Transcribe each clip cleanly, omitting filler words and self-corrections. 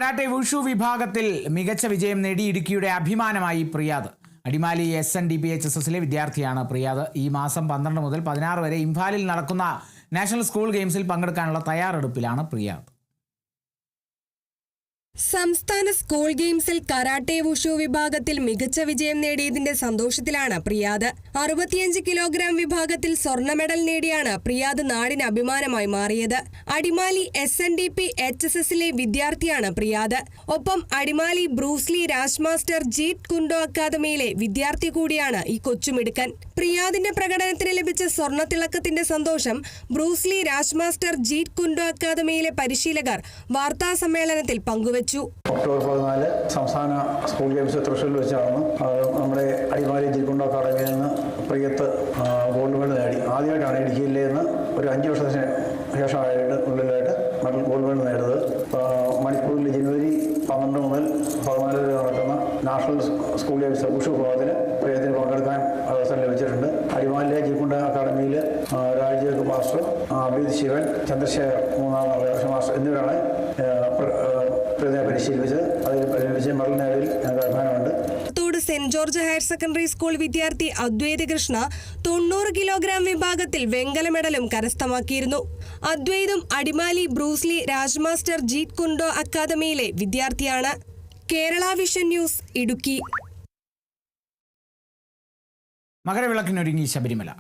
Karate wushu വിഭാഗത്തിൽ മികച്ച വിജയം നേടി ഇടുക്കിയുടെ അഭിമാനമായി പ്രിയാദ്. അടിമാലി SNDP-HSSലെ വിദ്യാർത്ഥിയാണ് പ്രിയാദ്. ഈ മാസം 12 മുതൽ 16 വരെ ഇംഫാലിൽ നടക്കുന്ന നാഷണൽ സ്കൂൾ ഗെയിംസിൽ പങ്കെടുക്കാനുള്ള തയ്യാറെടുപ്പിലാണ് പ്രിയാദ്. സംസ്ഥാന സ്കൂൾ ഗെയിംസിൽ കരാട്ടെ വുഷു വിഭാഗത്തിൽ മികച്ച വിജയം നേടിയതിന്റെ സന്തോഷത്തിലാണ് പ്രിയാദ്. 65 കിലോഗ്രാം വിഭാഗത്തിൽ സ്വർണ്ണ മെഡൽ നേടിയാണ് പ്രിയാദ് നാടിന് അഭിമാനമായി മാറിയത്. അടിമാലി SNDP-HSSലെ വിദ്യാർത്ഥിയാണ് പ്രിയാദ്. ഒപ്പം അടിമാലി ബ്രൂസ്ലി രാജ്മാസ്റ്റർ ജീറ്റ് കുൻഡോ അക്കാദമിയിലെ വിദ്യാർത്ഥി കൂടിയാണ് ഈ കൊച്ചുമിടുക്കൻ. പ്രിയാദിന്റെ പ്രകടനത്തിന് ലഭിച്ച സ്വർണ്ണ തിളക്കത്തിന്റെ സന്തോഷം ബ്രൂസ്ലി രാജ്മാസ്റ്റർ ജീറ്റ് കുൻഡോ അക്കാദമിയിലെ പരിശീലകർ വാർത്താ സമ്മേളനത്തിൽ പങ്കുവച്ചു. ഒക്ടോബർ 14 സംസ്ഥാന സ്കൂൾ ഗെയിംസ് തൃശ്ശൂരിൽ വെച്ചാണ് നമ്മുടെ അടിമാലി ജീറ്റ് കുൻഡോ അക്കാദമിയിൽ നിന്ന് പ്രിയത്ത് ഗോൾഡ് മെഡൽ നേടി. ആദ്യമായിട്ടാണ് ഇടുക്കിയിലെ നിന്ന് ഒരു 5 വർഷത്തിന് ശേഷമായിട്ട് ഉള്ളിലായിട്ട് ഗോൾഡ് മെഡൽ നേടുന്നത്. മണിപ്പൂരിൽ ജനുവരി 12 മുതൽ 14 വരെ നടക്കുന്ന നാഷണൽ സ്കൂൾ ഗെയിംസ് വുഷു വിഭാഗത്തിൽ പ്രിയത്തിന് പങ്കെടുക്കാൻ അവസരം ലഭിച്ചിട്ടുണ്ട്. അടിമാലിലെ ജീറ്റ് കുൻഡോ അക്കാദമിയിൽ രാജീവ് മാസ്റ്റർ, അഭിജിത് ശിവൻ, ചന്ദ്രശേഖർ 3ാം മാസ്റ്റർ എന്നിവരാണ് പരിശീലിപ്പിച്ചത്. അതിൽ പരിശീലിച്ച് മെഡൽ നേടിയിൽ ഞങ്ങൾക്ക് അഭിമാനമുണ്ട്. Saint George higher secondary school വിദ്യാർത്ഥി അദ്വൈത് കൃഷ്ണ 90 കിലോഗ്രാം വിഭാഗത്തിൽ വെങ്കല മെഡലും കരസ്ഥമാക്കിയിരുന്നു. അദ്വൈതും അടിമാലി ബ്രൂസ്ലി രാജ്മാസ്റ്റർ ജീറ്റ് കുൻഡോ അക്കാദമിയിലെ വിദ്യാർത്ഥിയാണ്. Kerala vision news, Idukki. മകരവിളക്കിനൊരുങ്ങി ശബരിമല.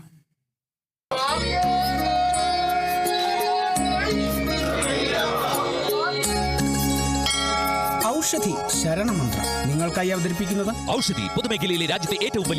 ഔഷധി ശരണമന്ത്രം നിങ്ങൾക്കായി അവതരിപ്പിക്കുന്നത് ഔഷധി പൊതുമേഖലയിലെ രാജ്യത്തെ ഏറ്റവും